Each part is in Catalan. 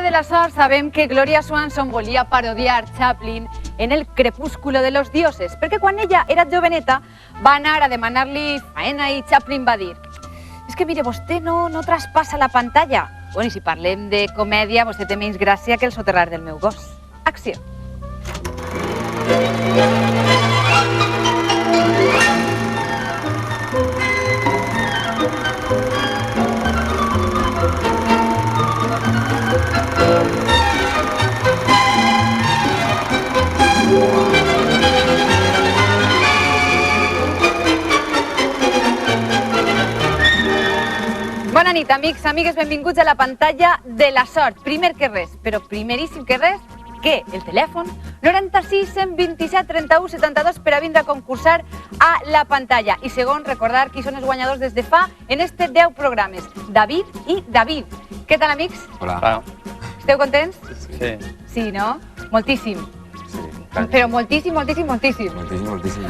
de la sort sabem que Gloria Swanson volia parodiar Chaplin en El crepúsculo de los dioses, perquè quan ella era joveneta va anar a demanar-li faena i Chaplin va dir: és que mire, vostè no traspassa la pantalla. Bueno, i si parlem de comèdia, vostè té menys gràcia que el soterrar del meu gos. Acció. Bona nit, amics, amigues, benvinguts a la pantalla de la sort. Primer que res, però primeríssim que res, que el telèfon 96 127 31 72 per a vindre a concursar a la pantalla. I segon, recordar qui són els guanyadors des de fa en este 10 programes, David i David. Què tal, amics? Hola. Esteu contents? Sí. Sí, no? Moltíssim. Sí. Però moltíssim, moltíssim, moltíssim. Moltíssim.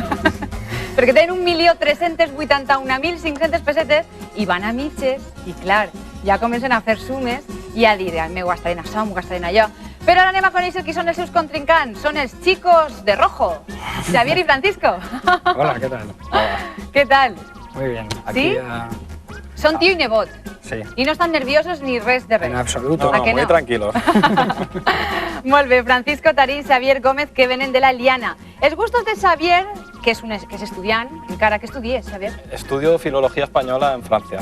Perquè tenen 1.381.500 pessetes i van a mitges i, clar, ja comencen a fer sumes i a dir, m'ho gastaré en això, m'ho gastaré en allò. Però ara anem a conèixer qui són els seus contrincants. Són els chicos de rojo, Xavier y Francisco. Hola, ¿qué tal? Hola. ¿Qué tal? Muy bien. ¿Sí? Són tio i nebot. Sí. I no estan nerviosos ni res de res. En absoluto. ¿A que muy no? tranquilos. Molt bé, Francisco Tarín, Xavier Gómez, que venen de la Liana. Els gustos de Xavier, que és estudiant, encara que estudies, Xavier? Estudio filología española en Francia.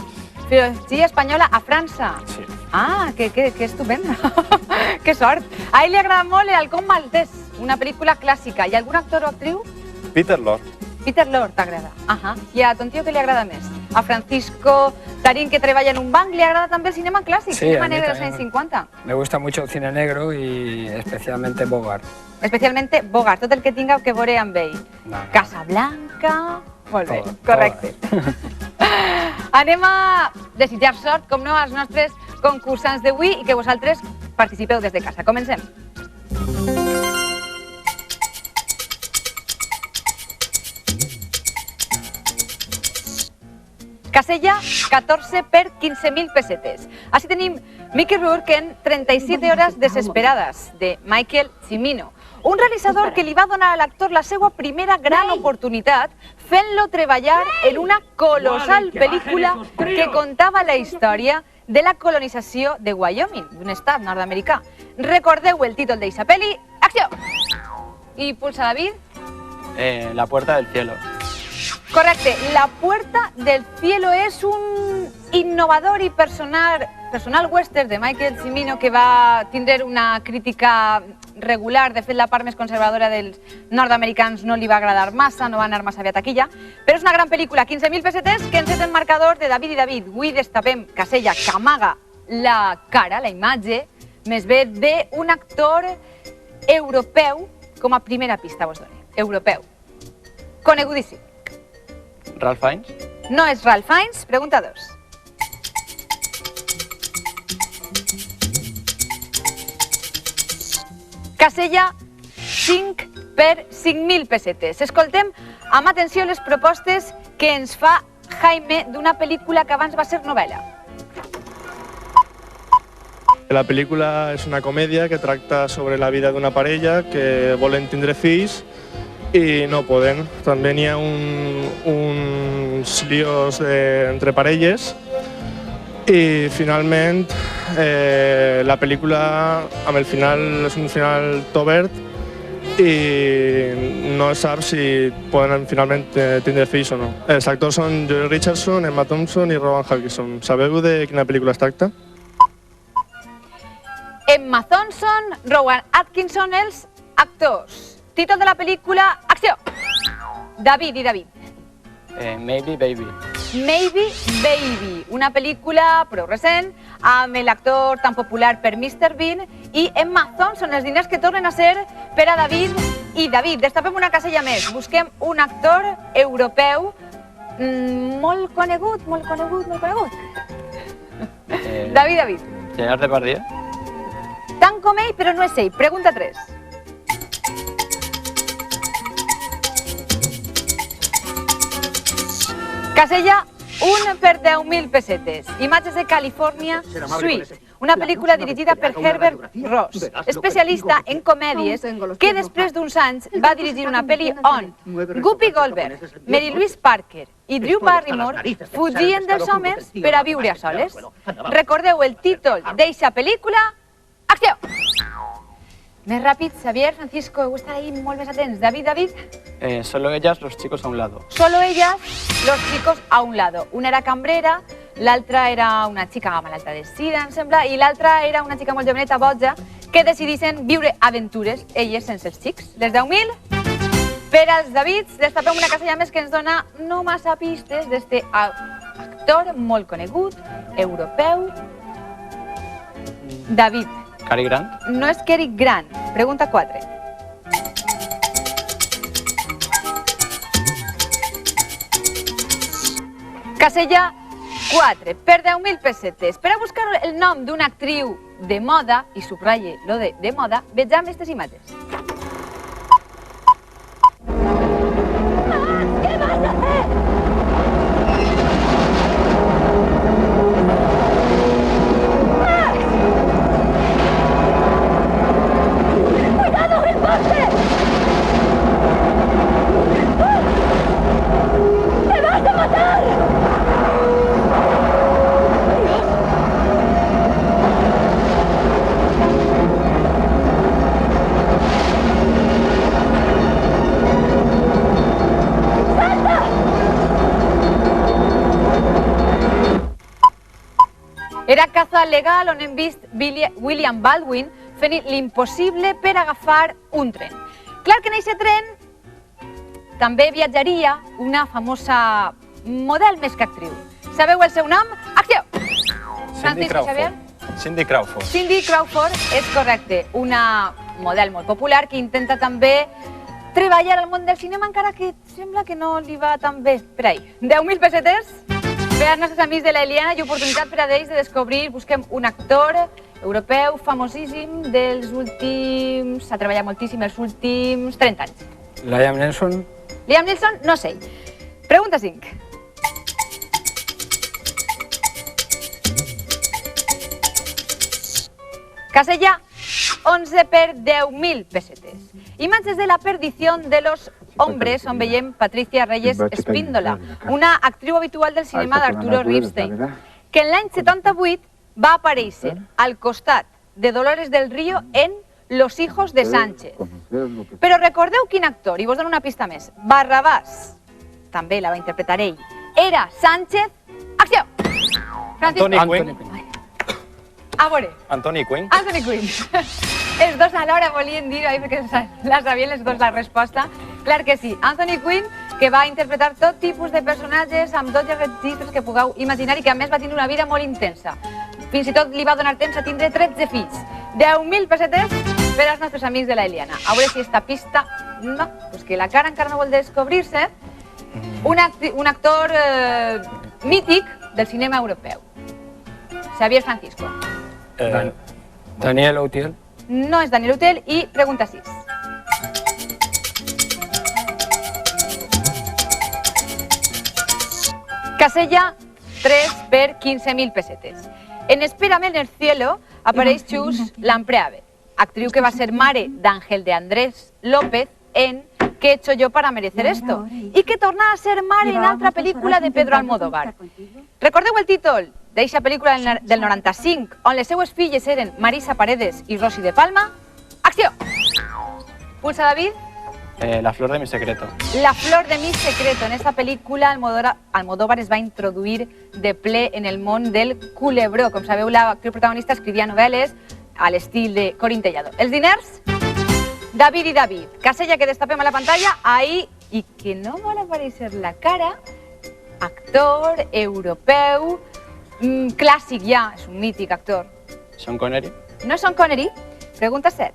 Filologia espanyola a França. Sí. Ah, que estupenda. Que sort. A ell li agrada molt El halcón maltés, una pel·lícula clàssica. I algun actor o actriu? Peter Lorre. Peter Lorre t'agrada. I a ton tio què li agrada més? A Francisco Tarín, que treballa en un banc, li agrada també el cinema clàssic, Sí, cinema a mí negre dels también. anys 50. Me gusta mucho el cine negro y especialmente Bogart. Especialment Bogart, tot el que tinga que veure amb ell. No. Casablanca... Molt bé, Tot, correcte. Anem a desitjar sort, com no, als nostres concursants d'avui i que vosaltres participeu des de casa. Comencem. Casella 14 per 15.000 pessetes. Així tenim Mickey Rourke en 37 hores desesperades, de Michael Cimino. Un realitzador que li va donar a l'actor la seva primera gran oportunitat fent-lo treballar en una colossal pel·lícula que contava la història de la colonització de Wyoming, d'un estat nord-americà. Recordeu el títol d'eixa pel·li. Acció! I pulsa David. La puerta del cielo. Correcte, La Puerta del Cielo és un innovador i personal western de Michael Cimino que va tindre una crítica regular. De fet, la part més conservadora dels nord-americans no li va agradar massa, no va anar massa bé a taquilla, però és una gran pel·lícula. 15.000 pessetes que ens és el marcador de David i David. Avui destapem Casella, que amaga la cara, la imatge, més bé d'un actor europeu, com a primera pista vos dono. Europeu. Conegudíssim. Ralph Fiennes. No és Ralph Fiennes, pregunta 2. Casella 5 per 5.000 pessetes. Escoltem amb atenció les propostes que ens fa Jaime d'una pel·lícula que abans va ser novel·la. La pel·lícula és una comèdia que tracta sobre la vida d'una parella que volen tindre fills i no poden. També n'hi ha uns líos entre parelles i finalment la pel·lícula amb el final és un final obert i no es sap si poden finalment tindre fills o no. Els actors són Joey Richardson, Emma Thompson i Rowan Atkinson. Sabeu de quina pel·lícula es tracta? Emma Thompson, Rowan Atkinson, els actors. Títol de la pel·lícula, acció! David i David. Maybe Baby. Maybe Baby, una pel·lícula prou recent amb l'actor tan popular per Mr. Bean i Emma Thompson, els diners que tornen a ser per a David i David. Destapem una casella més, busquem un actor europeu molt conegut. David. Gerard Depardieu. Tant com ell, però no és ell. Pregunta 3. Casella Un per 10.000 pessetes. Imatges de California Suite, una pel·lícula dirigida per Herbert Ross, especialista en comèdies, que després d'uns anys va dirigir una pel·li on Whoopi Goldberg, Mary Louise Parker i Drew Barrymore fugien dels homes per a viure a soles. Recordeu el títol d'eixa pel·lícula? Acció! Més ràpid, Xavier, Francisco, heu estat ahí molt més atents. David? Solo ellas, los chicos a un lado. Solo ellas, los chicos a un lado. Una era cambrera, l'altra era una xica malalta de sida, em sembla, i l'altra era una xica molt joveneta, boja, que decidissin viure aventures, elles sense els xics. Les 10.000? Per als Davids, destapem una casella més que ens dona no massa pistes d'este actor molt conegut, europeu. David. Cary Grant. No és Cary Grant. Pregunta 4. Casella 4, per 10.000 pessetes. Per a buscar el nom d'una actriu de moda, i subratlle lo de moda, vegem aquestes imatges. ¿Qué vas a hacer? ¡Cuidado, el poste! ¡Te vas a matar! Era caza legal on hem vist William Baldwin fent l'impossible per agafar un tren. Clar que en aquest tren també viatjaria una famosa model més que actriu. Sabeu el seu nom? Acció! Francisco Xavier? Cindy Crawford. Cindy Crawford és correcte, una model molt popular que intenta també treballar al món del cinema, encara que sembla que no li va tan bé per ahí. 10.000 pessetes? Per als nostres amics de l'Eliana i oportunitat per a ells de descobrir, busquem un actor europeu famosíssim dels últims... ha treballat moltíssim els últims 30 anys. Liam Neeson. Liam Neeson, no sé. Pregunta 5. Casella 11 per 10.000 pessetes. Imatges de la perdición de los hombres on veiem Patricia Reyes Espíndola, una actriu habitual del cinema d'Arturo Ripstein, que en l'any 78 va aparèixer al costat de Dolores del Río en Los hijos de Sánchez. Però recordeu quin actor, i vos dono una pista més. Barrabàs, també la va interpretar ell. Era Sánchez. Acció! Anthony Quinn. A veure. Anthony Quinn. Anthony Quinn. Els dos alhora volien dir-ho, perquè la sabien els dos la resposta. Clar que sí. Anthony Quinn, que va interpretar tot tipus de personatges amb tots els registres que pugueu imaginar i que a més va tenir una vida molt intensa. Fins i tot li va donar temps a tindre 13 fills. 10.000 pessetes per als nostres amics de l'Eliana. A veure si esta pista... No, pues que la cara encara no vol descobrir-se. Un actor mític del cinema europeu. Xavier Francisco. Daniel Autiel. No és Daniel Autiel i pregunta 6. Casella 3 per 15.000 pessetes. En Espérame en el cielo apareix Chus Lampreave, actriu que va ser mare d'Àngel de Andrés López en ¿Qué he hecho yo para merecer esto? I que torna a ser mare en altra pel·lícula de Pedro Almodóvar. Recordeu el títol d'eixa pel·lícula del 95, on les seues filles eren Marisa Paredes i Rosy de Palma? Acció! Pulsa, David. La flor de mi secreto. La flor de mi secreto. En esta pel·lícula Almodóvar es va introduir de ple en el món del culebró. Com sabeu, l'actriu protagonista escrivia novel·les a l'estil de Corín Tellado. Els diners? David i David. Casella que destapem a la pantalla, ahí, i que no vol aparèixer la cara, actor europeu, clàssic ja, és un mític actor. Sean Connery. No és Sean Connery? Pregunta 7.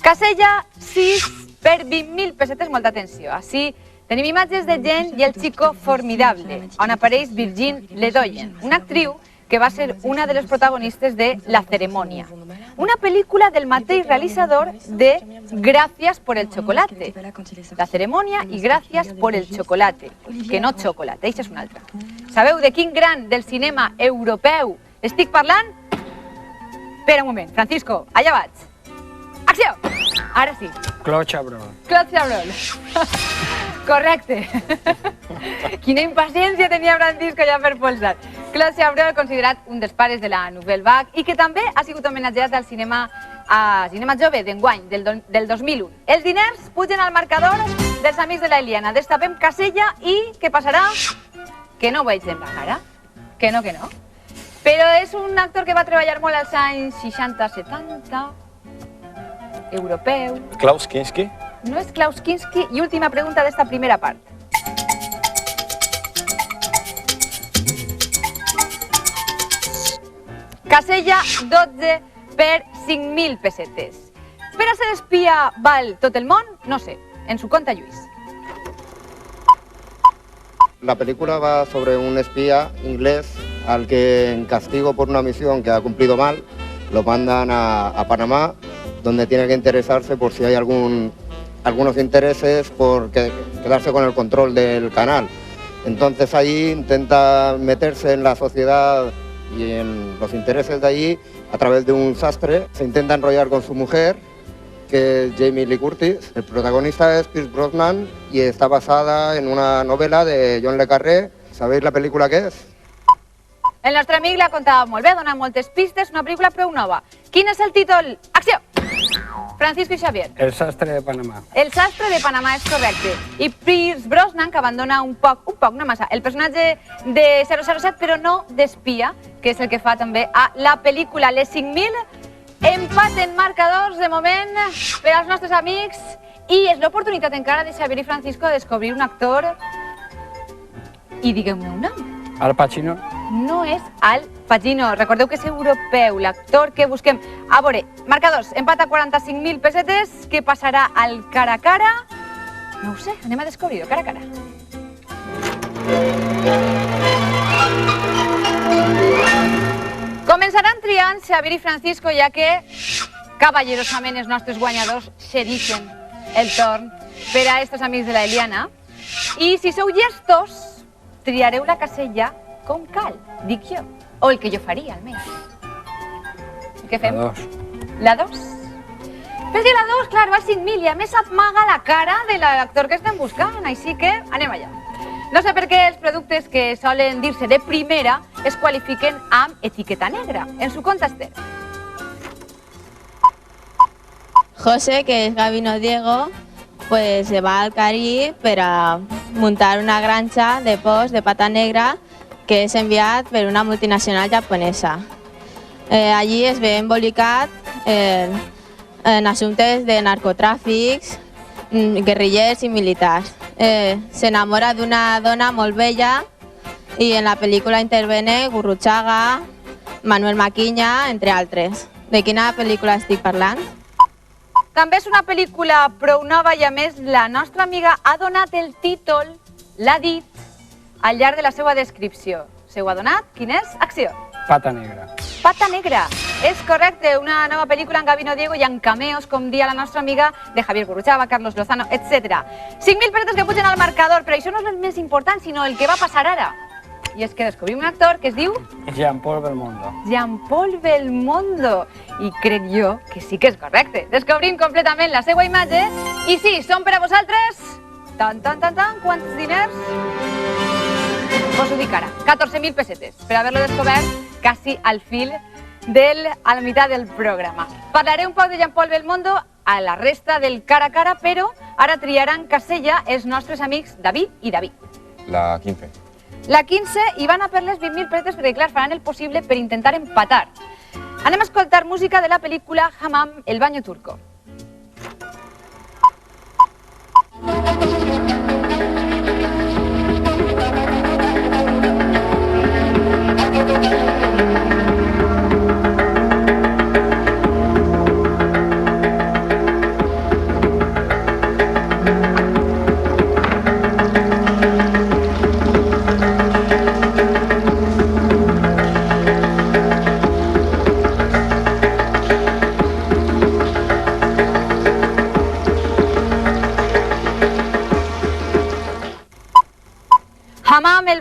Casella 6 per 20.000 pessetes, molta atenció. Així tenim imatges de Jen i el Chico Formidable, on apareix Virgin Ledoyen, una actriu que va ser una de les protagonistes de La ceremonia, una pel·lícula del mateix realitzador de Gracias por el chocolate. La ceremonia i Gracias por el chocolate, que no xocolate, això és una altra. Sabeu de quin gran del cinema europeu estic parlant? Espera un moment, Francisco, allà vaig. Acció! Ara sí. Claude Chabrol. Claude Chabrol. Correcte. Quina impaciència tenia Francisco ja per polsar. Claude Chabrol, considerat un dels pares de la Nouvelle Vague i que també ha sigut homenatjat al cinema jove d'enguany, del 2001. Els diners pugen al marcador dels amics de la Eliana. Destapem casella i què passarà? Que no ho veig en la cara. Que no. Però és un actor que va treballar molt als anys 60-70, europeu. Klaus Kinski. No és Klaus Kinski. I última pregunta d'esta primera part. Casella 12 per 5.000 pessetes. Per a ser espia val tot el món? No sé. En su compte, Lluís. La película va sobre un espía inglés al que en castigo por una misión que ha cumplido mal, lo mandan a Panamá, donde tiene que interesarse por si hay algunos intereses por quedarse con el control del canal. Entonces ahí intenta meterse en la sociedad y en los intereses de allí a través de un sastre. Se intenta enrollar con su mujer, que es Jamie Lee Curtis. El protagonista es Pierce Brosnan y está basada en una novela de John le Carré. ¿Sabéis la película qué es? El nostre amic l'ha contat molt bé, ha donat moltes pistes, una pel·lícula prou nova. Quin és el títol? Acció! Francisco i Xavier. El sastre de Panamà. El sastre de Panamà és correcte. I Pierce Brosnan, que abandona un poc, no massa, el personatge de 007, però no d'espia, que és el que fa també a la pel·lícula Les 5.000. Empat en marcadors, de moment, per als nostres amics. I és l'oportunitat encara de Xavier i Francisco de descobrir un actor. I digueu-me un nom. Al Pacino. No és Al Pacino. Recordeu que és europeu, l'actor que busquem. A veure, marcadors, empat a 45.000 pessetes. Què passarà al cara a cara? No ho sé, anem a descobrir-ho, cara a cara. Començaran triant Xavier i Francisco, ja que cavallerosament els nostres guanyadors xerifen el torn per a estos amics de la Eliana. I si sou llestos, triareu la casella com cal, dic jo. O el que jo faria, almenys. Què fem? La 2. La 2? Però és que la 2, clar, va a 5.000 i a més amaga la cara de l'actor que estem buscant, així que anem allà. No sé per què els productes que solen dir-se de primera es qualifiquen amb etiqueta negra. En su compte, Esther. José, que es Gabino Diego, pues se va al Caribe para montar una granja de porcs de pata negra que és enviat per una multinacional japonesa. Allí es ve embolicat en assumptes de narcotràfics, guerrillers i militars. S'enamora d'una dona molt bella i en la pel·lícula intervene Gurruchaga, Manuel Maquiña, entre altres. De quina pel·lícula estic parlant? També és una pel·lícula prou nova i a més la nostra amiga ha donat el títol, l'ha dit, al llarg de la seva descripció. Se ho ha donat? Quin és? Acció. Pata negra. Pata negra. És correcte, una nova pel·lícula en Gabino Diego i en cameos, com dia la nostra amiga, de Javier Gurruchaga, Carlos Lozano, etc. 5.000 pessetes que pugen al marcador, però això no és el més important, sinó el que va passar ara. I és que descobrim un actor que es diu... Jean-Paul Belmondo. Jean-Paul Belmondo. I crec jo que sí que és correcte. Descobrim completament la seva imatge. I sí, són per a vosaltres... Tan, quants diners? Vos ho dic ara, 14.000 pessetes, per haver-lo descobert quasi al fil a la meitat del programa. Parlaré un poc de Jean-Paul Belmondo a la resta del cara a cara, però ara triaran casella els nostres amics David i David. La 15. La 15 i van a per les 20.000 pessetes perquè, clar, faran el possible per intentar empatar. Anem a escoltar música de la pel·lícula Hammam, el baño turco.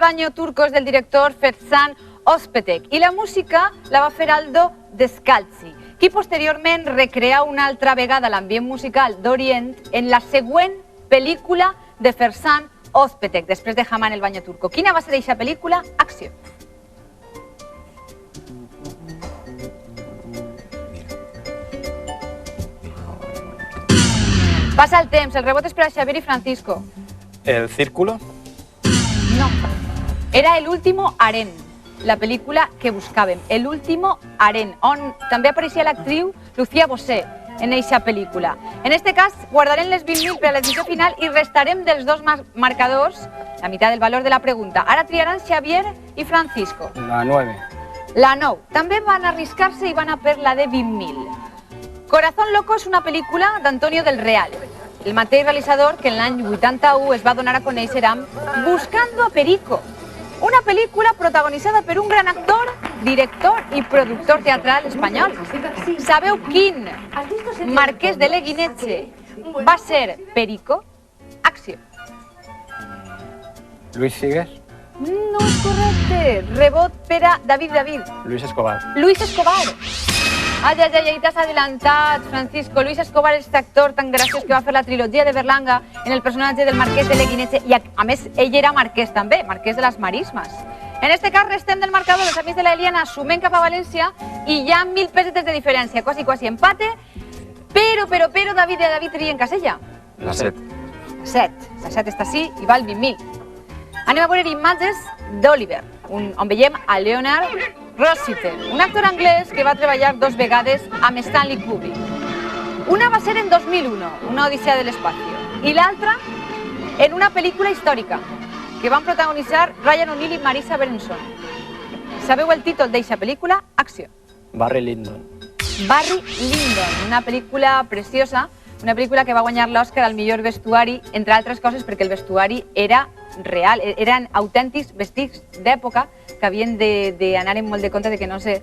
baño turco és del director Ferzan Özpetek i la música la va fer Aldo Descalzi, qui posteriorment recrea una altra vegada l'ambient musical d'Orient en la següent pel·lícula de Ferzan Özpetek, després de Haman el baño turco. Quina va ser aquesta pel·lícula? Acció. Passa el temps, el rebot és per a Xavier i Francisco. El círculo. No. Era El último harén, la pel·lícula que buscàvem. El último harén, on també apareixia l'actriu Lucía Bosé en eixa pel·lícula. En este cas, guardarem les 20.000 per a l'edició final i restarem dels dos marcadors la meitat del valor de la pregunta. Ara triaran Xavier i Francisco. La 9. La 9. També van arriscar-se i van a per la de 20.000. Corazón Loco és una pel·lícula d'Antonio del Real, el mateix realitzador que en l'any 81 es va donar a conèixer amb Buscando a Perico, una pel·lícula protagonitzada per un gran actor, director i productor teatral espanyol. Sabeu quin marquès de Leguineche va ser Perico? Acció. Luis Sigues. No és correcte. Rebot per a David. Luis Escobar. Luis Escobar. Ai, t'has adelantat, Francisco. Luis Escobar és aquest actor tan graciós que va fer la trilogia de Berlanga en el personatge del marquès de Leguineche i, a més, ell era marquès també, marquès de les Marismes. En este cas, restem del marcador, els amics de l'Eliana sumem cap a València i hi ha 1.000 pesetes de diferència, quasi empate, però David i David trien casella. La 7. La 7 està així i val 20.000. Anem a veure imatges d'Oliver, on veiem a Leonard Rossiter, un actor anglès que va treballar 2 vegades amb Stanley Kubrick. Una va ser en 2001, una odissea de l'espacio, i l'altra en una pel·lícula històrica que van protagonitzar Ryan O'Neal i Marisa Berenson. Sabeu el títol d'eixa pel·lícula? Acció. Barry Lyndon. Barry Lyndon, una pel·lícula preciosa, una pel·lícula que va guanyar l'Oscar al millor vestuari, entre altres coses perquè el vestuari era real, eren autèntics vestits d'època que havien d'anar en molt de compte de que no se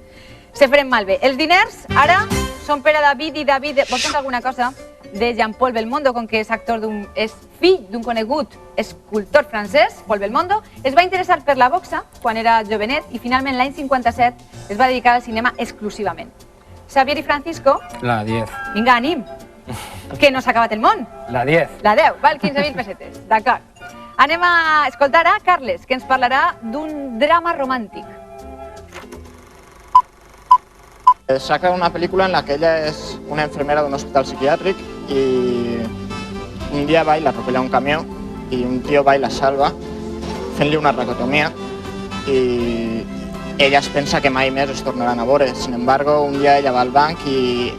feren malbé. Els diners ara són per a David i David. Vols contar alguna cosa de Jean-Paul Belmondo, com que és fill d'un conegut escultor francès, Paul Belmondo, es va interessar per la boxa quan era jovenet i finalment l'any 57 es va dedicar al cinema exclusivament. Xavier i Francisco? La 10. Vinga, ànim, que no s'ha acabat el món. La 10. La 10, val 15.000 pessetes, d'acord. Anem a escoltar a Carles, que ens parlarà d'un drama romàntic. Saca una pel·lícula en la que ella és una enfermera d'un hospital psiquiàtric i un dia va i l'atropella un camió i un tio va i la salva fent-li una racotomia i ella es pensa que mai més es tornaran a veure. Sin embargo, un dia ella va al banc i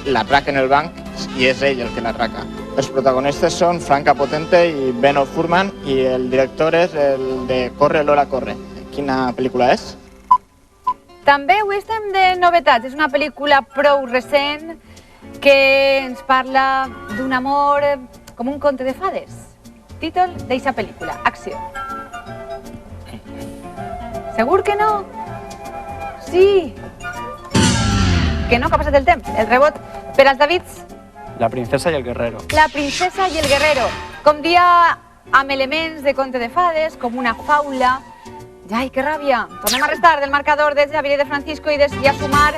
l'atraca en el banc i és ell el que l'atraca. Els protagonistes són Franca Potente i Benno Furman i el director és el de Corre, Lola, corre. Quina pel·lícula és? També avui estem de novetats. És una pel·lícula prou recent que ens parla d'un amor com un conte de fades. Títol d'eixa pel·lícula. Acció. Segur que no? Sí. Que no, que ha passat el temps. El rebot per als Davids. La princesa y el guerrero. La princesa i el guerrero. Com dia amb elements de conte de fades, com una faula. Ai, que ràbia. Tornem a restar del marcador de Xavier i de Francisco i a sumar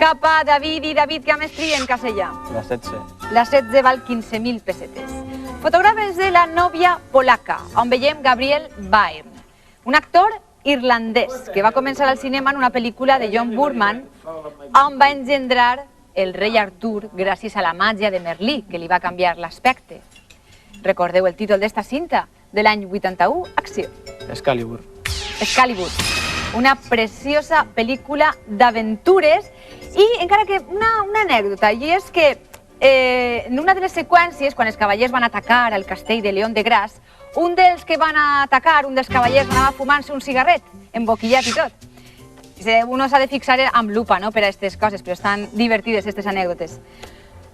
cap a David i David, que a més trien casella. La 16. La 16 val 15.000 pessetes. Fotogrames de la nòvia polaca, on veiem Gabriel Byrne, un actor irlandès que va començar al cinema en una pel·lícula de John Boorman on va engendrar el rei Artur gràcies a la màgia de Merlí, que li va canviar l'aspecte. Recordeu el títol d'esta cinta de l'any 81? Acció. Excalibur. Excalibur, una preciosa pel·lícula d'aventures i encara que una anècdota, i és que en una de les seqüències, quan els cavallers van atacar al castell de León de Gras, un dels que van atacar, un dels cavallers, anava fumant-se un cigarret, emboquillat i tot. Uno s'ha de fixar amb lupa per a aquestes coses, però estan divertides aquestes anècdotes.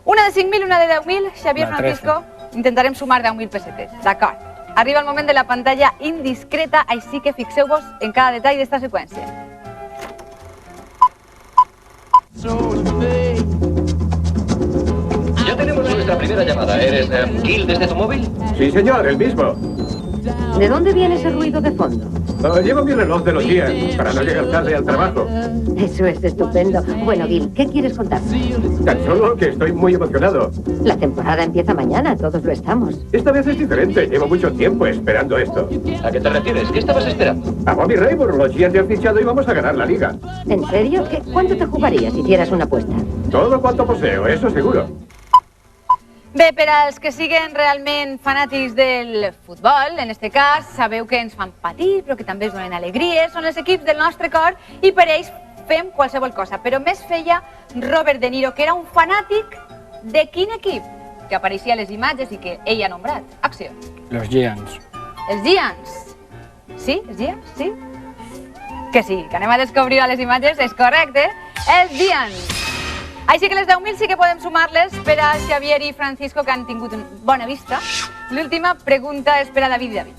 Una de 5.000, una de 10.000, Xavier, Francisco, intentarem sumar 10.000 pessetes, d'acord. Arriba el moment de la pantalla indiscreta, així que fixeu-vos en cada detall d'esta seqüència. Ya tenemos nuestra primera llamada. ¿Eres Gil desde tu móvil? Sí, señor, el mismo. ¿De dónde viene ese ruido de fondo? Llevo mi reloj de los días para no llegar tarde al trabajo. Eso es estupendo. Bueno, Gil, ¿qué quieres contar? Tan solo que estoy muy emocionado. La temporada empieza mañana, todos lo estamos. Esta vez es diferente. Llevo mucho tiempo esperando esto. ¿A qué te refieres? ¿Qué estabas esperando? A Bobby Raymond. Los Giants te han fichado y vamos a ganar la liga. ¿En serio? ¿Cuánto te jugarías si hicieras una apuesta? Todo cuanto poseo, eso seguro. Bé, per als que siguen realment fanàtics del futbol, en este cas, sabeu que ens fan patir, però que també ens donen alegries, són els equips del nostre cor i per ells fem qualsevol cosa. Però més feia Robert De Niro, que era un fanàtic de quin equip? Que apareixia a les imatges i que ell ha nombrat. Acció. Los Giants. Els Giants. Sí? Els Giants? Sí? Que sí, que anem a descobrir a les imatges, és correcte. Els Giants. Així que les 10.000 sí que podem sumar-les per a Xavier i Francisco, que han tingut bona vista. L'última pregunta és per a David i David.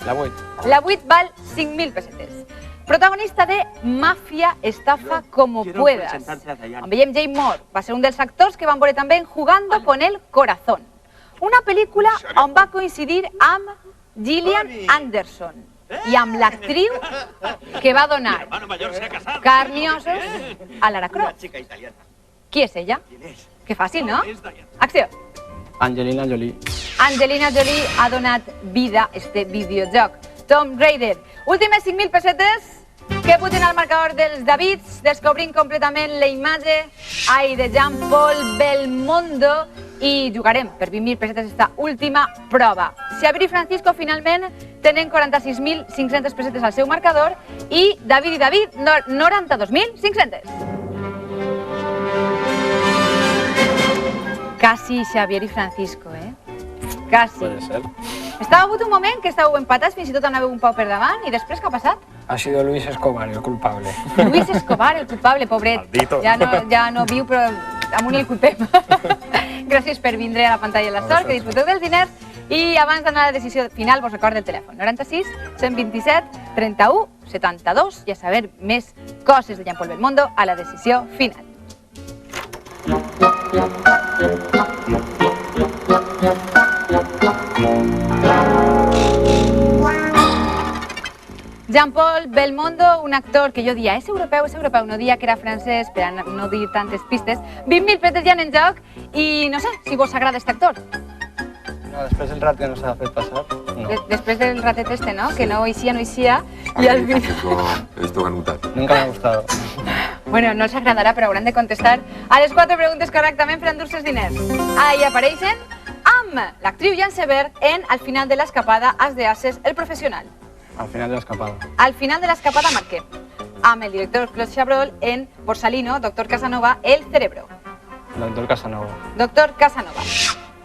La 8. La 8 val 5.000 pessetes. Protagonista de Mafia, estafa como puedas. On veiem Jay Moore, va ser un dels actors que van veure també en Jugando con el Corazón. Una pel·lícula on va coincidir amb Gillian Anderson i amb l'actriu que va donar carn i ossos a Lara Croft. Qui és ella? Que fàcil, no? Acció. Angelina Jolie. Angelina Jolie ha donat vida a este videojoc. Tomb Raider. Últimes 5.000 pessetes que pugen al marcador dels Davids, descobrint completament la imatge de Jean-Paul Belmondo i jugarem per 20.000 pessetes esta última prova. Xavier i Francisco finalment tenen 46.500 pessetes al seu marcador i David i David 92.500. Casi Xavier i Francisco, Casi. Puede ser. Estava hagut un moment que estàveu empatats, fins i tot anàveu un pau per davant, i després què ha passat? Ha sido Luis Escobar el culpable. Luis Escobar, el culpable, pobret. Maldito. Ja no viu, però amunt el culpem. Gràcies per vindre a la pantalla de la sort, que disfruteu dels diners. I abans d'anar a la decisió final, vos recordo el telèfon. 96 127 31 72 i a saber més coses de Jean-Paul Belmondo a la decisió final. Jean-Paul Belmondo, un actor que jo dia és europeu, no dia que era francès, per a no dir tantes pistes. 20.000 pessetes ja en joc i no sé si vos agrada este actor. No, després del rat que nos ha fet passar, no. Després del ratet este, ¿no? Que no eixia i al final... Esto ganutat. Nunca me ha gustado. Bueno, no els agradarà, però hauran de contestar a les 4 preguntes correctament per endur-se els diners. Ahí apareixen amb l'actriu Jean Sever en Al final de l'escapada, As de Ases, El professional. Al final de l'escapada. Al final de l'escapada marquem amb el director Claude Chabrol en Borsalino, Doctor Casanova, El cerebro. Doctor Casanova. Doctor Casanova.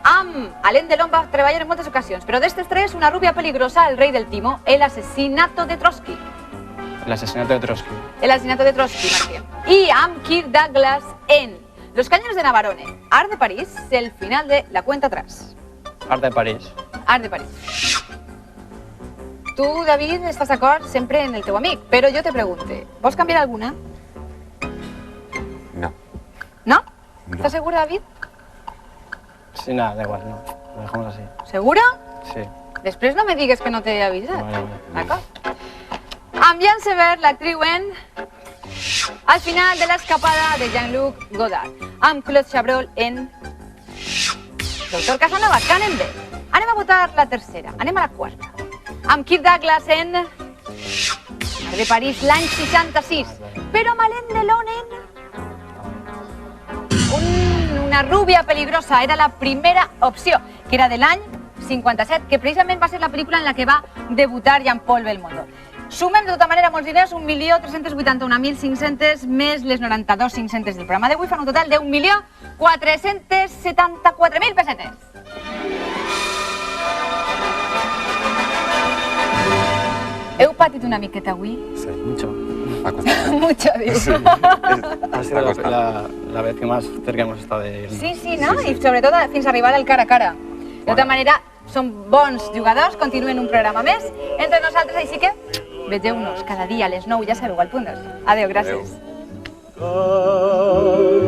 Amb Alain Delon va treballar en moltes ocasions, però d'estes tres, una rubia peligrosa, El rei del timo, El asesinato de Trotsky. El asesinato de Trotsky. El asesinato de Trotsky, marquem. I amb Kirk Douglas en Los cañones de Navarone, Art de París, el final de La cuenta atrás. Art de París. Art de París. Tu, David, estàs d'acord sempre en el teu amic, però jo te pregunte, vols canviar alguna? No. ¿No? ¿Estás seguro, David? Sí, nada, da igual, no. Lo dejamos así. ¿Seguro? Sí. Després no me digues que no t'he avisat. Vale. D'acord? Amb Jean Sever, l'actriu en Al final de l'escapada de Jean-Luc Godard. Amb Claude Chabrol en Doctor Casanova, que anem bé. Anem a votar la tercera, anem a la quarta. Amb Kirk Douglas en Art de París l'any 66. Però amb Alain Delon en Una rubia peligrosa, era la primera opció, que era de l'any 57, que precisament va ser la pel·lícula en la que va debutar Jean-Paul Belmondo. Sumem de tota manera molts diners, 1.381.500 més les 92.500 del programa d'avui, fan un total de 1.474.000 pessetes. Heu patit una miqueta avui? Sí, mucho. Ha costado. Mucho, dius. Sí. Ha sido la vez que más cerca hemos estado de irnos. Sí, no? I sobretot fins a arribar al cara a cara. De tota manera, són bons jugadors, continuen un programa més entre nosaltres, així que vegeu-nos cada dia a les 9, ja sabeu, al Punt 2. Adéu, gràcies. Adéu.